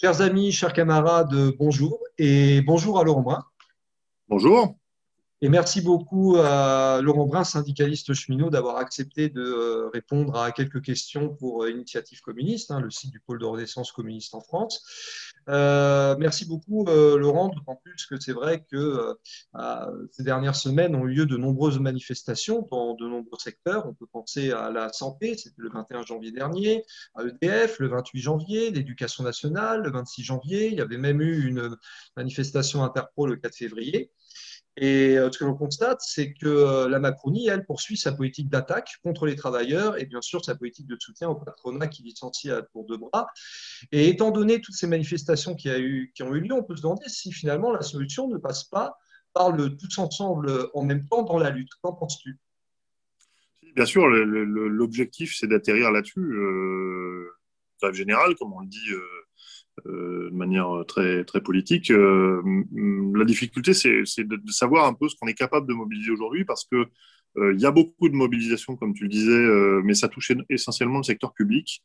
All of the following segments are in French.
Chers amis, chers camarades, bonjour et bonjour à Laurent Brun. Bonjour. Et merci beaucoup à Laurent Brun, syndicaliste cheminot, d'avoir accepté de répondre à quelques questions pour Initiative communiste, le site du pôle de renaissance communiste en France. Merci beaucoup, Laurent, d'autant plus que c'est vrai que ces dernières semaines ont eu lieu de nombreuses manifestations dans de nombreux secteurs. On peut penser à la santé, c'était le 21 janvier dernier, à EDF le 28 janvier, l'éducation nationale le 26 janvier. Il y avait même eu une manifestation interpro le 4 février. Et ce que l'on constate, c'est que la Macronie, elle, poursuit sa politique d'attaque contre les travailleurs et bien sûr sa politique de soutien au patronat qui licencie à tour de bras. Et étant donné toutes ces manifestations qui ont eu lieu, on peut se demander si finalement la solution ne passe pas par le tous ensemble en même temps dans la lutte. Qu'en penses-tu? Bien sûr, l'objectif, c'est d'atterrir là-dessus. Grève générale, comme on le dit de manière très, très politique. La difficulté, c'est de savoir un peu ce qu'on est capable de mobiliser aujourd'hui parce que il y a beaucoup de mobilisation, comme tu le disais, mais ça touche essentiellement le secteur public.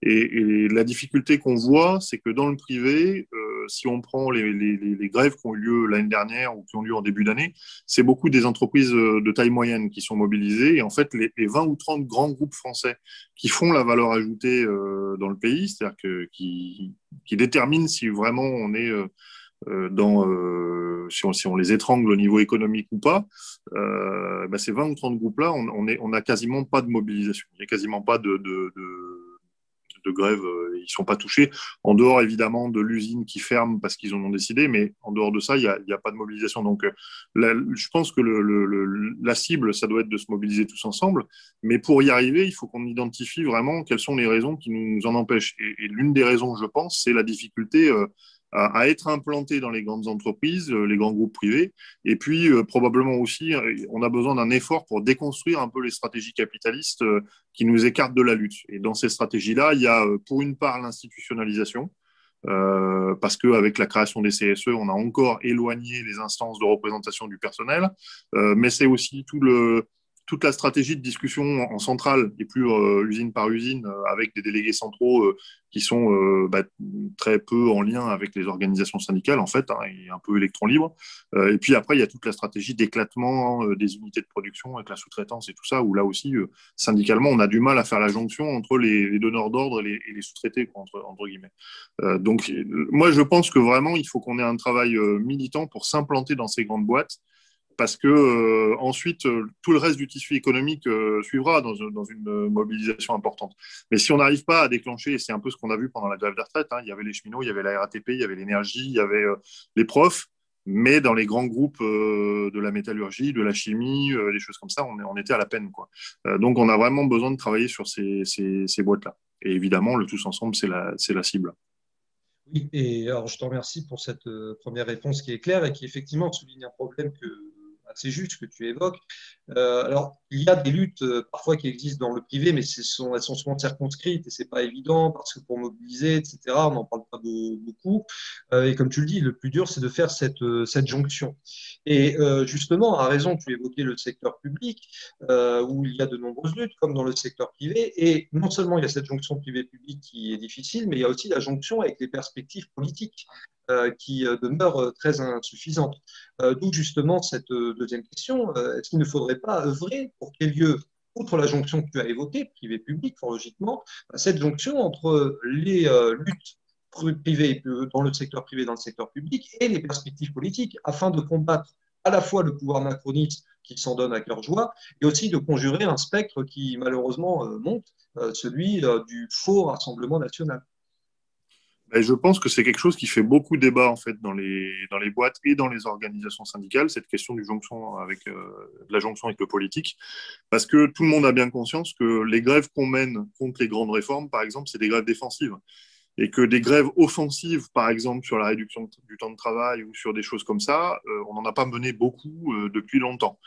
Et la difficulté qu'on voit, c'est que dans le privé, si on prend les grèves qui ont eu lieu l'année dernière ou qui ont lieu en début d'année, c'est beaucoup des entreprises de taille moyenne qui sont mobilisées. Et en fait, les 20 ou 30 grands groupes français qui font la valeur ajoutée dans le pays, c'est-à-dire qui déterminent si vraiment on est si on les étrangle au niveau économique ou pas, ces 20 ou 30 groupes-là, on a quasiment pas de mobilisation. Il n'y a quasiment pas de grève, ils ne sont pas touchés. En dehors, évidemment, de l'usine qui ferme parce qu'ils en ont décidé, mais en dehors de ça, il y a pas de mobilisation. Donc, je pense que la cible, ça doit être de se mobiliser tous ensemble. Mais pour y arriver, il faut qu'on identifie vraiment quelles sont les raisons qui nous en empêchent. Et l'une des raisons, je pense, c'est la difficulté à être implanté dans les grandes entreprises, les grands groupes privés. Et puis, probablement aussi, on a besoin d'un effort pour déconstruire un peu les stratégies capitalistes qui nous écartent de la lutte. Et dans ces stratégies-là, il y a pour une part l'institutionnalisation, parce qu'avec la création des CSE, on a encore éloigné les instances de représentation du personnel, mais c'est aussi toute la stratégie de discussion en centrale et plus usine par usine avec des délégués centraux qui sont très peu en lien avec les organisations syndicales en fait, et un peu électron libre. Et puis après, il y a toute la stratégie d'éclatement des unités de production avec la sous-traitance et tout ça, où là aussi, syndicalement, on a du mal à faire la jonction entre les donneurs d'ordre et les sous-traités, entre guillemets. Donc, moi, je pense que vraiment, il faut qu'on ait un travail militant pour s'implanter dans ces grandes boîtes parce que ensuite tout le reste du tissu économique suivra dans une mobilisation importante. Mais si on n'arrive pas à déclencher, et c'est un peu ce qu'on a vu pendant la grève des retraites, il y avait les cheminots, il y avait la RATP, il y avait l'énergie, il y avait les profs, mais dans les grands groupes de la métallurgie, de la chimie, des choses comme ça, on était à la peine, quoi. Donc on a vraiment besoin de travailler sur ces boîtes-là. Et évidemment, le tous ensemble, c'est la cible. Oui, et alors je te remercie pour cette première réponse qui est claire et qui effectivement souligne un problème assez juste que tu évoques. Alors, il y a des luttes parfois qui existent dans le privé, mais elles sont souvent circonscrites et c'est pas évident parce que pour mobiliser, etc., on n'en parle pas beaucoup. Et comme tu le dis, le plus dur, c'est de faire cette jonction. Et justement, à raison, tu évoquais le secteur public où il y a de nombreuses luttes, comme dans le secteur privé. Et non seulement il y a cette jonction privé-public qui est difficile, mais il y a aussi la jonction avec les perspectives politiques qui demeurent très insuffisantes. D'où justement cette deuxième question, est-ce qu'il ne faudrait pas œuvrer pour qu'il y ait lieu, outre la jonction que tu as évoquée, privé-public, fort logiquement, cette jonction entre les luttes privées dans le secteur privé, dans le secteur public, et les perspectives politiques, afin de combattre à la fois le pouvoir macroniste qui s'en donne à cœur joie, et aussi de conjurer un spectre qui malheureusement monte, celui du faux Rassemblement national. Et je pense que c'est quelque chose qui fait beaucoup débat en fait dans les boîtes et dans les organisations syndicales, cette question du jonction avec de la jonction avec le politique, parce que tout le monde a bien conscience que les grèves qu'on mène contre les grandes réformes, par exemple, c'est des grèves défensives et que des grèves offensives, par exemple sur la réduction du temps de travail ou sur des choses comme ça, on n'en a pas mené beaucoup depuis longtemps.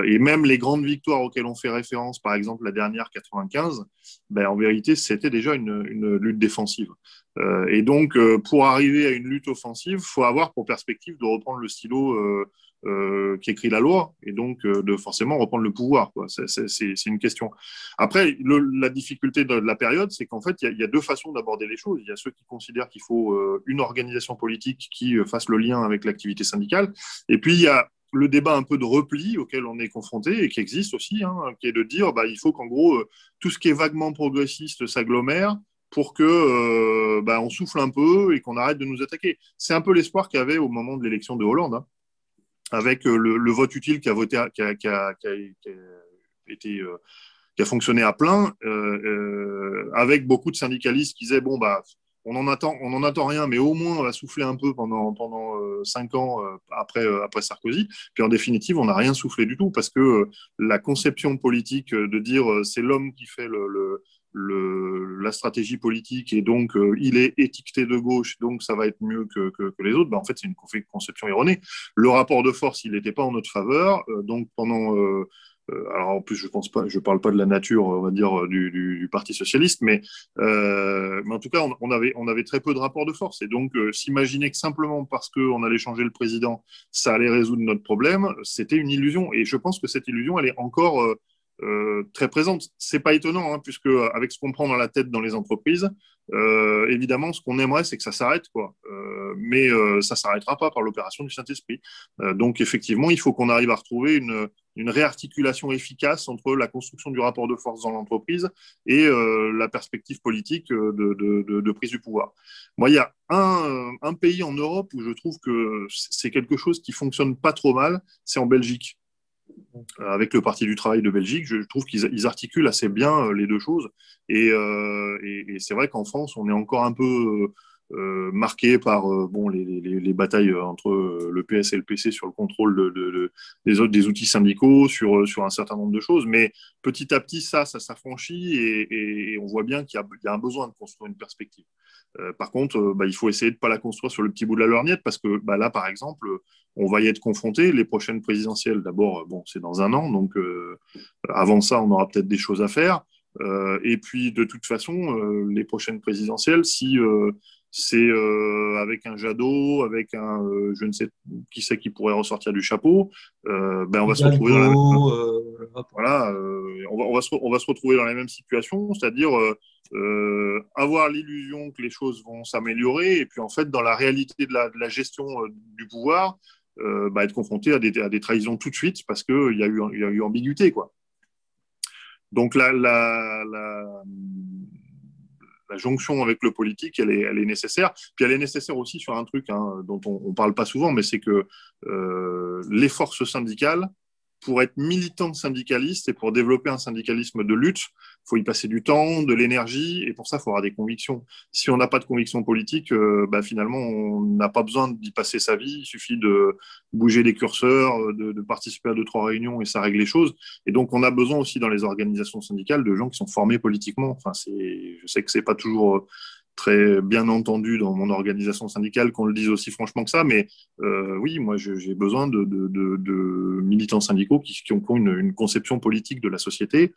Et même les grandes victoires auxquelles on fait référence, par exemple la dernière 95, en vérité, c'était déjà une lutte défensive. Et donc, pour arriver à une lutte offensive, il faut avoir pour perspective de reprendre le stylo qui écrit la loi, et donc de forcément reprendre le pouvoir, quoi. C'est une question. Après, la difficulté de la période, c'est qu'en fait, il y a deux façons d'aborder les choses. Il y a ceux qui considèrent qu'il faut une organisation politique qui fasse le lien avec l'activité syndicale, et puis il y a le débat un peu de repli auquel on est confronté et qui existe aussi, hein, qui est de dire bah, il faut qu'en gros, tout ce qui est vaguement progressiste s'agglomère pour que bah, on souffle un peu et qu'on arrête de nous attaquer. C'est un peu l'espoir qu'il y avait au moment de l'élection de Hollande, hein, avec le vote utile qui a voté, qui a été qui a fonctionné à plein, avec beaucoup de syndicalistes qui disaient bon bah on en attend rien, mais au moins on va souffler un peu pendant 5 ans après Sarkozy. Puis en définitive, on n'a rien soufflé du tout parce que la conception politique de dire c'est l'homme qui fait la stratégie politique et donc il est étiqueté de gauche, donc ça va être mieux que les autres, ben, en fait c'est une conception erronée. Le rapport de force, il n'était pas en notre faveur, donc pendant alors en plus, je parle pas de la nature, on va dire, du Parti socialiste, mais en tout cas, on avait très peu de rapports de force. Et donc, s'imaginer que simplement parce qu'on allait changer le président, ça allait résoudre notre problème, c'était une illusion. Et je pense que cette illusion, elle est encore très présente. C'est pas étonnant, hein, puisque avec ce qu'on prend dans la tête dans les entreprises, évidemment, ce qu'on aimerait, c'est que ça s'arrête, quoi. Mais ça s'arrêtera pas par l'opération du Saint-Esprit. Donc, effectivement, il faut qu'on arrive à retrouver une réarticulation efficace entre la construction du rapport de force dans l'entreprise et la perspective politique de prise du pouvoir. Moi, il y a un pays en Europe où je trouve que c'est quelque chose qui fonctionne pas trop mal, c'est en Belgique. Avec le Parti du Travail de Belgique, je trouve qu'ils articulent assez bien les deux choses. Et c'est vrai qu'en France, on est encore un peu marqué par bon, les batailles entre le PS et le PC sur le contrôle des outils syndicaux, sur un certain nombre de choses. Mais petit à petit, ça s'affranchit et on voit bien qu'il y a un besoin de construire une perspective. Par contre, bah, il faut essayer de ne pas la construire sur le petit bout de la lorgnette parce que bah, là, par exemple, on va y être confronté. Les prochaines présidentielles, d'abord, bon, c'est dans un an, donc avant ça, on aura peut-être des choses à faire. Et puis, de toute façon, les prochaines présidentielles, si c'est avec un Jadot, avec un je ne sais qui c'est qui pourrait ressortir du chapeau, ben on va se retrouver dans la même, voilà, on va se retrouver dans la même situation, c'est-à-dire avoir l'illusion que les choses vont s'améliorer, et puis en fait, dans la réalité de la gestion du pouvoir, bah, être confronté à des trahisons tout de suite parce qu'il y a eu ambiguïté, quoi. Donc la jonction avec le politique, elle est nécessaire. Puis elle est nécessaire aussi sur un truc hein, dont on ne parle pas souvent, mais c'est que les forces syndicales, pour être militant syndicaliste et pour développer un syndicalisme de lutte, il faut y passer du temps, de l'énergie, et pour ça, il faut avoir des convictions. Si on n'a pas de convictions politiques, bah, finalement, on n'a pas besoin d'y passer sa vie, il suffit de bouger les curseurs, de participer à 2-3 réunions et ça règle les choses. Et donc, on a besoin aussi dans les organisations syndicales de gens qui sont formés politiquement. Enfin, je sais que ce n'est pas toujours très bien entendu dans mon organisation syndicale qu'on le dise aussi franchement que ça, mais oui, moi j'ai besoin de militants syndicaux qui ont une conception politique de la société,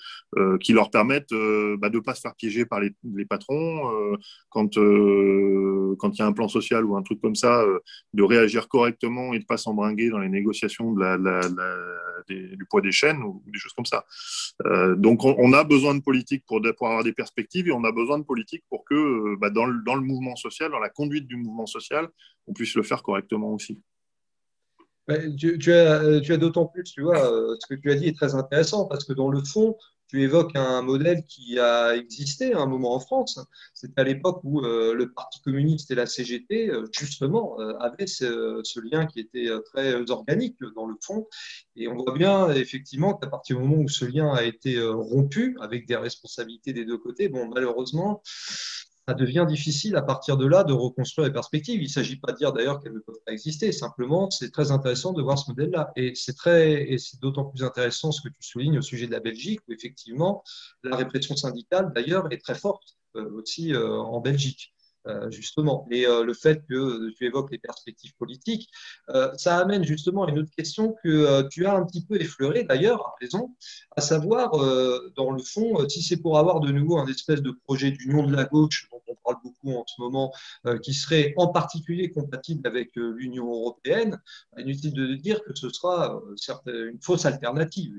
qui leur permettent bah, de ne pas se faire piéger par les patrons, quand il y a un plan social ou un truc comme ça, de réagir correctement et de ne pas s'embringuer dans les négociations du poids des chaînes ou des choses comme ça. Donc on a besoin de politique pour avoir des perspectives et on a besoin de politique pour que bah, dans le mouvement social, dans la conduite du mouvement social, on puisse le faire correctement aussi. Tu as d'autant plus, tu vois, ce que tu as dit est très intéressant parce que dans le fond, tu évoques un modèle qui a existé à un moment en France. C'était à l'époque où le Parti communiste et la CGT, justement, avaient ce lien qui était très organique dans le fond. Et on voit bien, effectivement, qu'à partir du moment où ce lien a été rompu avec des responsabilités des deux côtés, bon, malheureusement, ça devient difficile à partir de là de reconstruire les perspectives. Il ne s'agit pas de dire d'ailleurs qu'elles ne peuvent pas exister. Simplement, c'est très intéressant de voir ce modèle-là. Et c'est d'autant plus intéressant ce que tu soulignes au sujet de la Belgique, où effectivement, la répression syndicale, d'ailleurs, est très forte aussi en Belgique. Justement. Et le fait que tu évoques les perspectives politiques, ça amène justement à une autre question que tu as un petit peu effleurée d'ailleurs, à raison, à savoir, dans le fond, si c'est pour avoir de nouveau un espèce de projet d'union de la gauche dont on parle beaucoup beaucoup en ce moment, qui serait en particulier compatible avec l'Union européenne, inutile de dire que ce sera certes une fausse alternative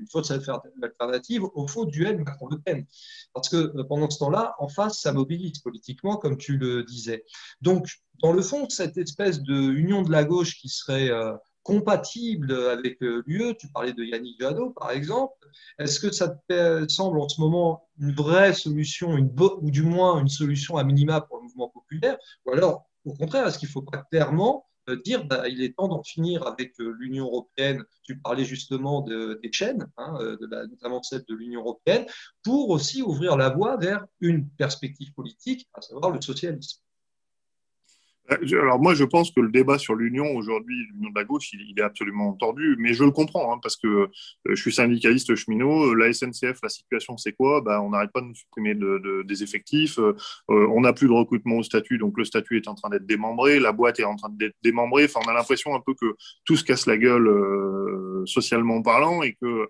au faux duel Macron-Le Pen. Parce que pendant ce temps-là, en face, ça mobilise politiquement, comme tu le disais. Donc, dans le fond, cette espèce d'union de la gauche qui serait compatible avec l'UE, tu parlais de Yannick Jadot, par exemple, est-ce que ça te semble en ce moment une vraie solution, ou du moins une solution à minima pour le mouvement populaire, ou alors, au contraire, est-ce qu'il ne faut pas clairement dire bah, il est temps d'en finir avec l'Union européenne. Tu parlais justement des chaînes, hein, notamment celle de l'Union européenne, pour aussi ouvrir la voie vers une perspective politique, à savoir le socialisme. Alors moi, je pense que le débat sur l'union aujourd'hui, l'union de la gauche, il est absolument tordu, mais je le comprends, hein, parce que je suis syndicaliste cheminot, la SNCF, la situation c'est quoi? Bah, on n'arrête pas de nous supprimer des effectifs, on n'a plus de recrutement au statut, donc le statut est en train d'être démembré, la boîte est en train d'être démembrée, enfin, on a l'impression un peu que tout se casse la gueule socialement parlant et que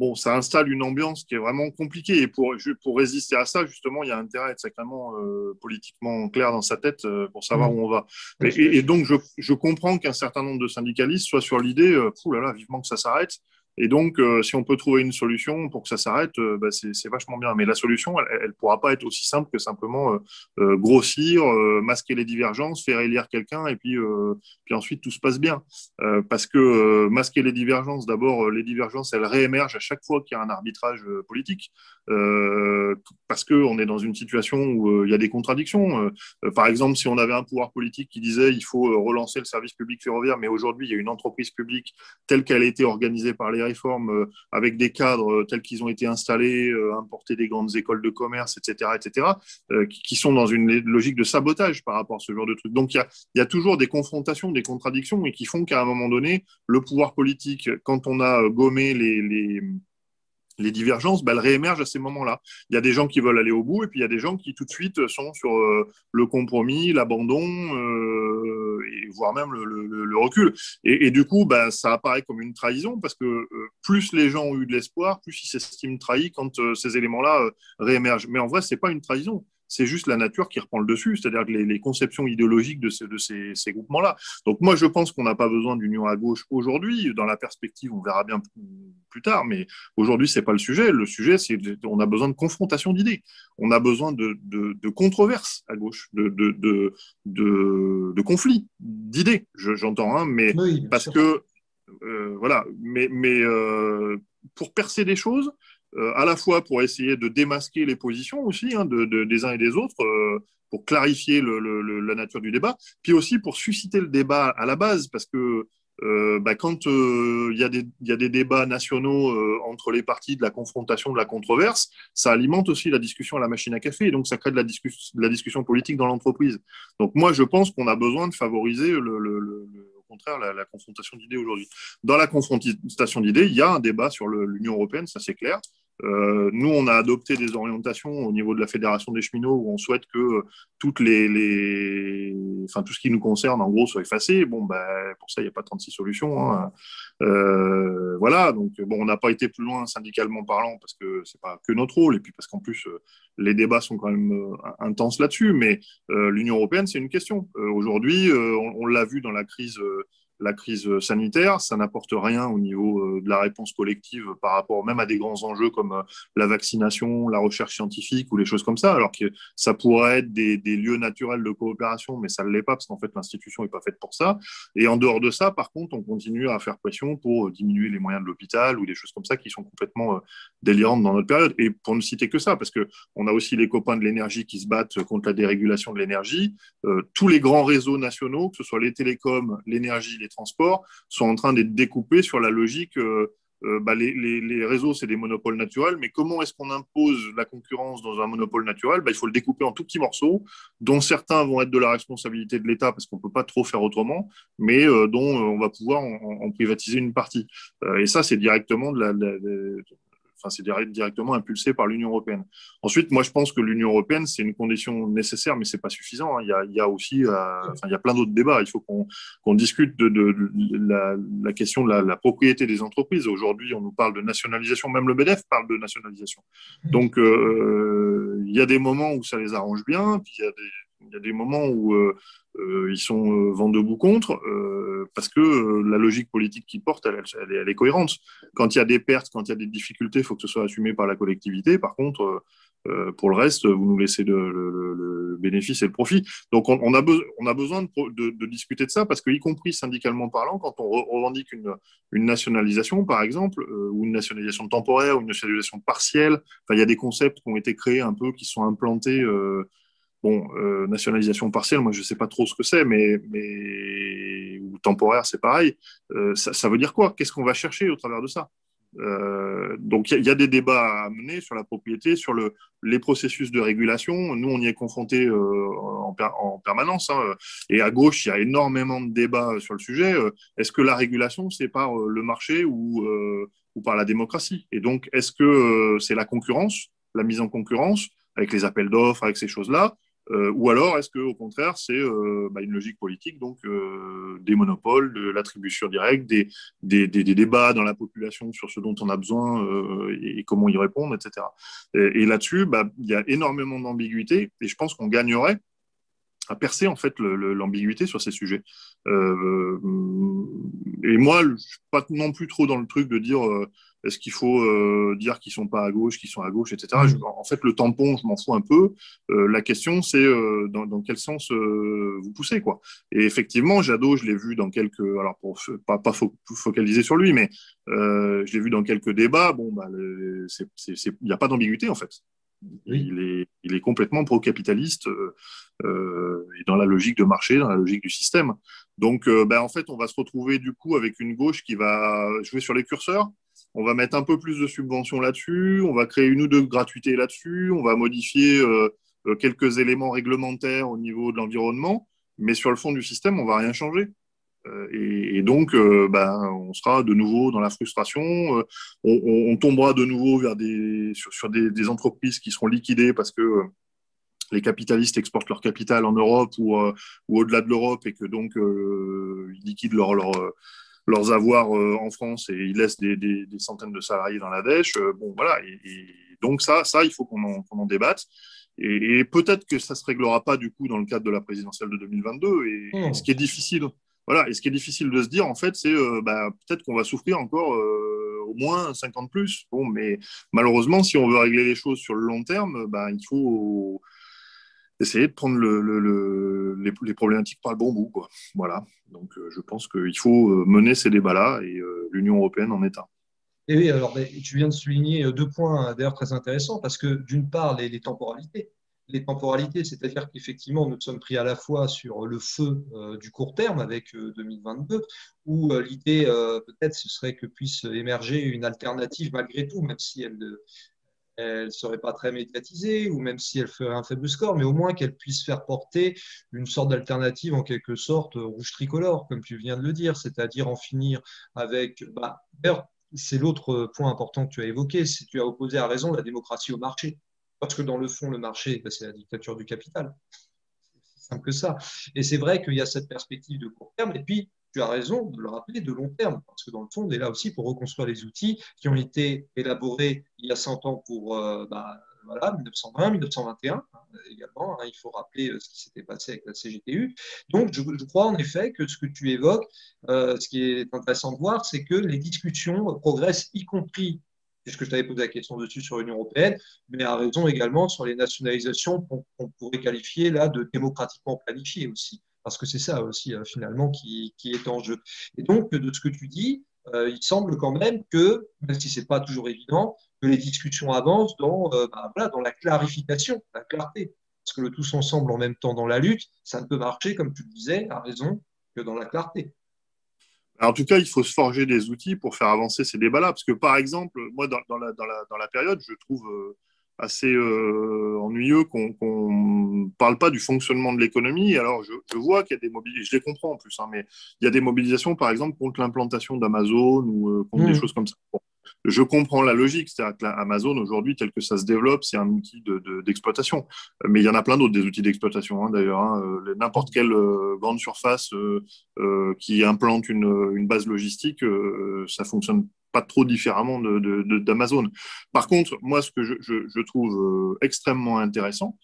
bon, ça installe une ambiance qui est vraiment compliquée. Et pour résister à ça, justement, il y a intérêt à être sacrément politiquement clair dans sa tête pour savoir où on va. Et donc, je comprends qu'un certain nombre de syndicalistes soient sur l'idée, là là, vivement que ça s'arrête. Et donc, si on peut trouver une solution pour que ça s'arrête, bah, c'est vachement bien. Mais la solution, elle pourra pas être aussi simple que simplement grossir, masquer les divergences, faire élire quelqu'un, et puis ensuite tout se passe bien. Parce que masquer les divergences, d'abord, les divergences, elles réémergent à chaque fois qu'il y a un arbitrage politique, parce qu'on est dans une situation où il y a des contradictions. Par exemple, si on avait un pouvoir politique qui disait il faut relancer le service public ferroviaire, mais aujourd'hui, il y a une entreprise publique telle qu'elle a été organisée par les réformes, avec des cadres tels qu'ils ont été installés, importés des grandes écoles de commerce, etc., qui sont dans une logique de sabotage par rapport à ce genre de trucs. Donc, il y a toujours des confrontations, des contradictions, et qui font qu'à un moment donné, le pouvoir politique, quand on a gommé les divergences, bah, elles réémergent à ces moments-là. Il y a des gens qui veulent aller au bout, et puis il y a des gens qui tout de suite sont sur le compromis, l'abandon, et voire même le recul. Et du coup, bah, ça apparaît comme une trahison, parce que plus les gens ont eu de l'espoir, plus ils s'estiment trahis quand ces éléments-là réémergent. Mais en vrai, c'est pas une trahison. C'est juste la nature qui reprend le dessus, c'est-à-dire que les conceptions idéologiques de ces groupements-là. Donc moi, je pense qu'on n'a pas besoin d'union à gauche aujourd'hui. Dans la perspective, on verra bien plus tard, mais aujourd'hui, c'est pas le sujet. Le sujet, c'est qu'on a besoin de confrontation d'idées. On a besoin de controverses à gauche, de conflits d'idées. J'entends, hein, mais Oui, parce que voilà, mais pour percer des choses, à la fois pour essayer de démasquer les positions aussi, hein, des uns et des autres, pour clarifier la nature du débat, puis aussi pour susciter le débat à la base, parce que bah, quand il y a des débats nationaux entre les partis, de la confrontation, de la controverse, ça alimente aussi la discussion à la machine à café, et donc ça crée de la discussion politique dans l'entreprise. Donc moi, je pense qu'on a besoin de favoriser au contraire la confrontation d'idées aujourd'hui. Dans la confrontation d'idées, il y a un débat sur l'Union européenne, ça c'est clair. Nous, on a adopté des orientations au niveau de la Fédération des cheminots où on souhaite que toutes enfin, tout ce qui nous concerne, en gros, soit effacé. Bon, ben, pour ça, il n'y a pas 36 solutions, hein. Voilà, donc bon, on n'a pas été plus loin syndicalement parlant parce que c'est pas que notre rôle et puis parce qu'en plus, les débats sont quand même intenses là-dessus. Mais l'Union européenne, c'est une question. Aujourd'hui, on l'a vu dans la crise sanitaire, ça n'apporte rien au niveau de la réponse collective par rapport même à des grands enjeux comme la vaccination, la recherche scientifique ou les choses comme ça, alors que ça pourrait être des lieux naturels de coopération, mais ça ne l'est pas parce qu'en fait l'institution n'est pas faite pour ça. Et en dehors de ça, par contre, on continue à faire pression pour diminuer les moyens de l'hôpital ou des choses comme ça qui sont complètement délirantes dans notre période. Et pour ne citer que ça, parce qu'on a aussi les copains de l'énergie qui se battent contre la dérégulation de l'énergie, tous les grands réseaux nationaux, que ce soit les télécoms, l'énergie, les transports, sont en train d'être découpés sur la logique bah, les réseaux, c'est des monopoles naturels, mais comment est-ce qu'on impose la concurrence dans un monopole naturel? Bah, il faut le découper en tout petits morceaux, dont certains vont être de la responsabilité de l'État, parce qu'on ne peut pas trop faire autrement, mais dont on va pouvoir en privatiser une partie. Et ça, c'est directement enfin, c'est directement impulsé par l'Union européenne. Ensuite, moi, je pense que l'Union européenne, c'est une condition nécessaire, mais ce n'est pas suffisant, hein. Il y a aussi enfin, il y a plein d'autres débats. Il faut qu'on discute de la question de la propriété des entreprises. Aujourd'hui, on nous parle de nationalisation, même le MEDEF parle de nationalisation. Donc, il y a des moments où ça les arrange bien, puis il y y a des moments où ils sont vent debout contre, parce que la logique politique qu'ils portent, elle est cohérente. Quand il y a des pertes, quand il y a des difficultés, il faut que ce soit assumé par la collectivité. Par contre, pour le reste, vous nous laissez le bénéfice et le profit. Donc, on a besoin de discuter de ça parce que, y compris syndicalement parlant, quand on revendique une nationalisation, par exemple, ou une nationalisation temporaire, ou une nationalisation partielle, enfin, il y a des concepts qui ont été créés un peu, qui sont implantés. Bon, nationalisation partielle, moi, je ne sais pas trop ce que c'est, mais ou temporaire, c'est pareil. Ça veut dire quoi? Qu'est-ce qu'on va chercher au travers de ça? Donc, il y a des débats à mener sur la propriété, sur les processus de régulation. Nous, on y est confrontés en permanence. Hein. Et à gauche, il y a énormément de débats sur le sujet. Est-ce que la régulation, c'est par le marché ou par la démocratie? Et donc, est-ce que c'est la concurrence, la mise en concurrence, avec les appels d'offres, avec ces choses-là? Ou alors, est-ce qu'au contraire, c'est une logique politique, donc des monopoles, de l'attribution directe, des débats dans la population sur ce dont on a besoin et comment y répondre, etc. Et là-dessus, il y a énormément d'ambiguïté et je pense qu'on gagnerait à percer en fait l'ambiguïté sur ces sujets. Et moi, je ne suis pas non plus trop dans le truc de dire est-ce qu'il faut dire qu'ils ne sont pas à gauche, qu'ils sont à gauche, etc. En fait, le tampon, je m'en fous un peu. La question, c'est dans quel sens vous poussez, quoi. Et effectivement, Jadot, je l'ai vu dans quelques... Alors, pour pas focaliser sur lui, mais je l'ai vu dans quelques débats. Bon, il n'y a pas d'ambiguïté, en fait. Oui. Il est complètement pro-capitaliste et dans la logique de marché, dans la logique du système. Donc, en fait, on va se retrouver du coup avec une gauche qui va jouer sur les curseurs. On va mettre un peu plus de subventions là-dessus, on va créer une ou deux gratuités là-dessus, on va modifier quelques éléments réglementaires au niveau de l'environnement, mais sur le fond du système, on ne va rien changer. Et donc, on sera de nouveau dans la frustration. On tombera de nouveau sur des entreprises qui seront liquidées parce que les capitalistes exportent leur capital en Europe ou au-delà de l'Europe et que donc ils liquident leurs avoirs en France et ils laissent des centaines de salariés dans la dèche. Bon, voilà. Et donc ça, il faut qu'on en débatte. Et peut-être que ça ne se réglera pas du coup dans le cadre de la présidentielle de 2022. Et ce qui est difficile. Voilà, et ce qui est difficile de se dire, en fait, c'est peut-être qu'on va souffrir encore au moins 50 plus. Bon, mais malheureusement, si on veut régler les choses sur le long terme, il faut essayer de prendre les problématiques par le bon bout, quoi. Voilà. Donc, je pense qu'il faut mener ces débats-là et l'Union européenne en est un. Et oui, alors tu viens de souligner deux points d'ailleurs très intéressants parce que d'une part, les temporalités. Les temporalités, c'est-à-dire qu'effectivement, nous sommes pris à la fois sur le feu du court terme avec 2022, où l'idée peut-être ce serait que puisse émerger une alternative malgré tout, même si elle ne serait pas très médiatisée, ou même si elle ferait un faible score, mais au moins qu'elle puisse faire porter une sorte d'alternative en quelque sorte rouge tricolore, comme tu viens de le dire, c'est-à-dire en finir avec... d'ailleurs, c'est l'autre point important que tu as évoqué, c'est que tu as opposé à raison la démocratie au marché. Parce que dans le fond, le marché, c'est la dictature du capital. C'est aussi simple que ça. Et c'est vrai qu'il y a cette perspective de court terme. Et puis, tu as raison de le rappeler, de long terme. Parce que dans le fond, on est là aussi pour reconstruire les outils qui ont été élaborés il y a 100 ans pour 1920, 1921 également. Il faut rappeler ce qui s'était passé avec la CGTU. Donc, je crois en effet que ce que tu évoques, ce qui est intéressant de voir, c'est que les discussions progressent, y compris puisque je t'avais posé la question dessus sur l'Union européenne, mais à raison également sur les nationalisations qu'on pourrait qualifier là de démocratiquement planifiées aussi, parce que c'est ça aussi finalement qui est en jeu. Et donc, de ce que tu dis, il semble quand même que, même si ce n'est pas toujours évident, que les discussions avancent dans la clarification, la clarté. Parce que le tous ensemble en même temps dans la lutte, ça ne peut marcher, comme tu le disais, à raison, que dans la clarté. Alors, en tout cas, il faut se forger des outils pour faire avancer ces débats-là. Parce que, par exemple, moi, dans la période, je trouve assez ennuyeux qu'on ne parle pas du fonctionnement de l'économie. Alors, je vois qu'il y a des mobilisations, je les comprends en plus, hein, mais il y a des mobilisations, par exemple, contre l'implantation d'Amazon ou contre des choses comme ça. Bon. Je comprends la logique, c'est-à-dire que Amazon aujourd'hui, tel que ça se développe, c'est un outil d'exploitation. Mais il y en a plein d'autres des outils d'exploitation, hein, d'ailleurs. Hein. N'importe quelle grande surface qui implante une base logistique, ça fonctionne pas trop différemment d'Amazon. Par contre, moi, ce que je trouve extrêmement intéressant,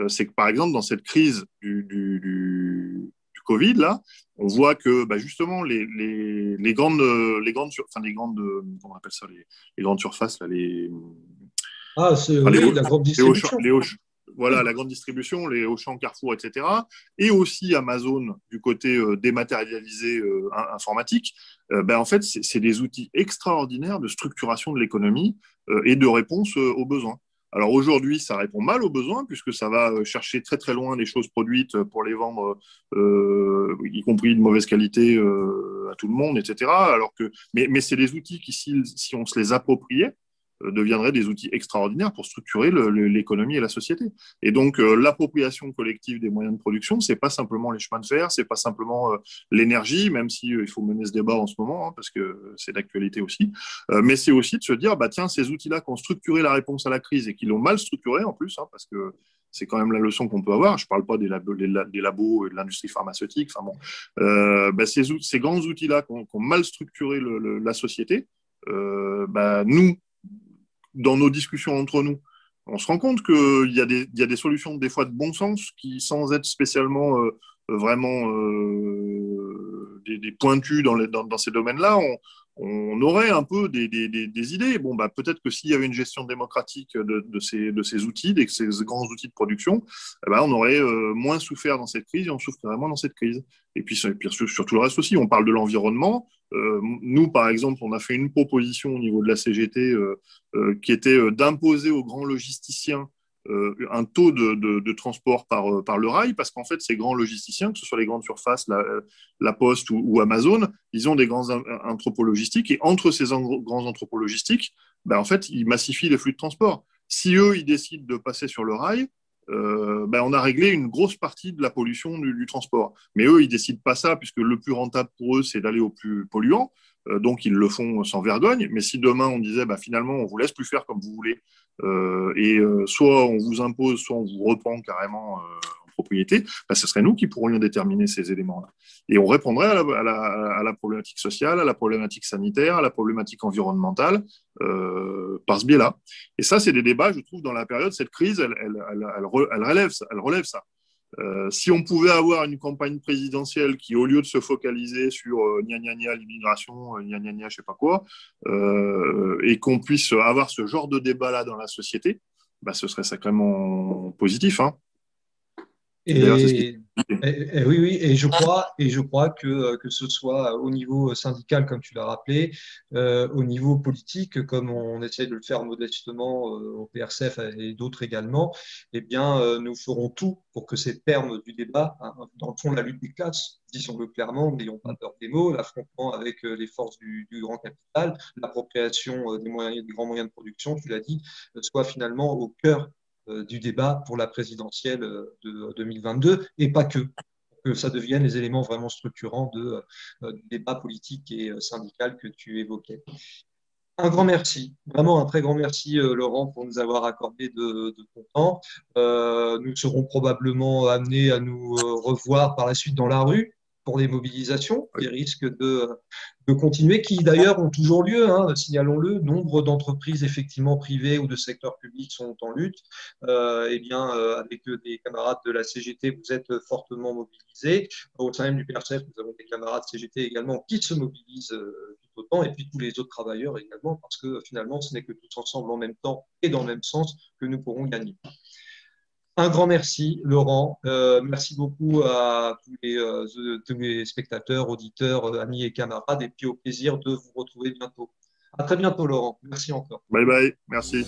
c'est que par exemple, dans cette crise du Covid, là, on voit que bah, justement comment on appelle ça, les grandes surfaces, là, Ah, enfin, oui, la grande distribution. voilà, Oui. la grande distribution, les Auchan, Carrefour, etc. Et aussi Amazon du côté dématérialisé informatique. Ben, en fait, c'est des outils extraordinaires de structuration de l'économie et de réponse aux besoins. Alors aujourd'hui, ça répond mal aux besoins puisque ça va chercher très très loin les choses produites pour les vendre, y compris de mauvaise qualité à tout le monde, etc. Mais c'est des outils qui, si on se les appropriait, deviendraient des outils extraordinaires pour structurer l'économie et la société. Et donc, l'appropriation collective des moyens de production, c'est pas simplement les chemins de fer, c'est pas simplement l'énergie, même si il faut mener ce débat en ce moment, hein, parce que c'est d'actualité aussi. Mais c'est aussi de se dire, bah tiens, ces outils-là qui ont structuré la réponse à la crise et qui l'ont mal structuré en plus, hein, parce que c'est quand même la leçon qu'on peut avoir. Je ne parle pas des labos et de l'industrie pharmaceutique. Enfin bon, bah ces grands outils-là qui ont mal structuré la société, bah nous, dans nos discussions entre nous, on se rend compte qu'il y a des solutions des fois de bon sens qui, sans être spécialement vraiment des pointus dans ces domaines-là, on aurait un peu des idées. Bon, bah, peut-être que s'il y avait une gestion démocratique de ces outils, de ces grands outils de production, eh ben, on aurait moins souffert dans cette crise et on souffrirait moins dans cette crise. Et puis sur tout le reste aussi, on parle de l'environnement. Nous, par exemple, on a fait une proposition au niveau de la CGT qui était d'imposer aux grands logisticiens un taux de transport par le rail, parce qu'en fait, ces grands logisticiens, que ce soit les grandes surfaces, la Poste ou Amazon, ils ont des grands entrepôts logistiques, et entre ces grands entrepôts logistiques, ben, en fait, ils massifient les flux de transport. Si eux, ils décident de passer sur le rail, ben, on a réglé une grosse partie de la pollution du transport. Mais eux, ils décident pas ça, puisque le plus rentable pour eux, c'est d'aller au plus polluant. Donc, ils le font sans vergogne. Mais si demain, on disait, bah, finalement, on vous laisse plus faire comme vous voulez, soit on vous impose, soit on vous reprend carrément en propriété, bah, ce serait nous qui pourrions déterminer ces éléments-là. Et on répondrait à la problématique sociale, à la problématique sanitaire, à la problématique environnementale par ce biais-là. Et ça, c'est des débats, je trouve, dans la période, cette crise, elle relève ça. Si on pouvait avoir une campagne présidentielle qui, au lieu de se focaliser sur gna gna gna l'immigration, gna gna gna je sais pas quoi, et qu'on puisse avoir ce genre de débat-là dans la société, bah, ce serait sacrément positif. Hein. D'ailleurs, c'est ce qui Et, oui, oui, et je crois que ce soit au niveau syndical, comme tu l'as rappelé, au niveau politique, comme on essaie de le faire modestement au PRCF et d'autres également, eh bien, nous ferons tout pour que ces termes du débat, hein, dans le fond, la lutte des classes, disons-le clairement, n'ayons pas peur des mots, l'affrontement avec les forces du grand capital, l'appropriation des moyens, des grands moyens de production, tu l'as dit, soit finalement au cœur du débat pour la présidentielle de 2022 et pas que ça devienne les éléments vraiment structurants du débat politique et syndical que tu évoquais. Un grand merci, vraiment un très grand merci Laurent pour nous avoir accordé de ton temps. Nous serons probablement amenés à nous revoir par la suite dans la rue pour des mobilisations qui risquent de continuer, qui d'ailleurs ont toujours lieu, hein, signalons-le. Nombre d'entreprises effectivement privées ou de secteur public sont en lutte. Eh bien, avec des camarades de la CGT, vous êtes fortement mobilisés. Au sein même du PRCF, nous avons des camarades CGT également qui se mobilisent tout autant, et puis tous les autres travailleurs également, parce que finalement, ce n'est que tous ensemble en même temps et dans le même sens que nous pourrons gagner. Un grand merci, Laurent. Merci beaucoup à tous les spectateurs, auditeurs, amis et camarades, et puis au plaisir de vous retrouver bientôt. À très bientôt, Laurent. Merci encore. Bye bye, merci.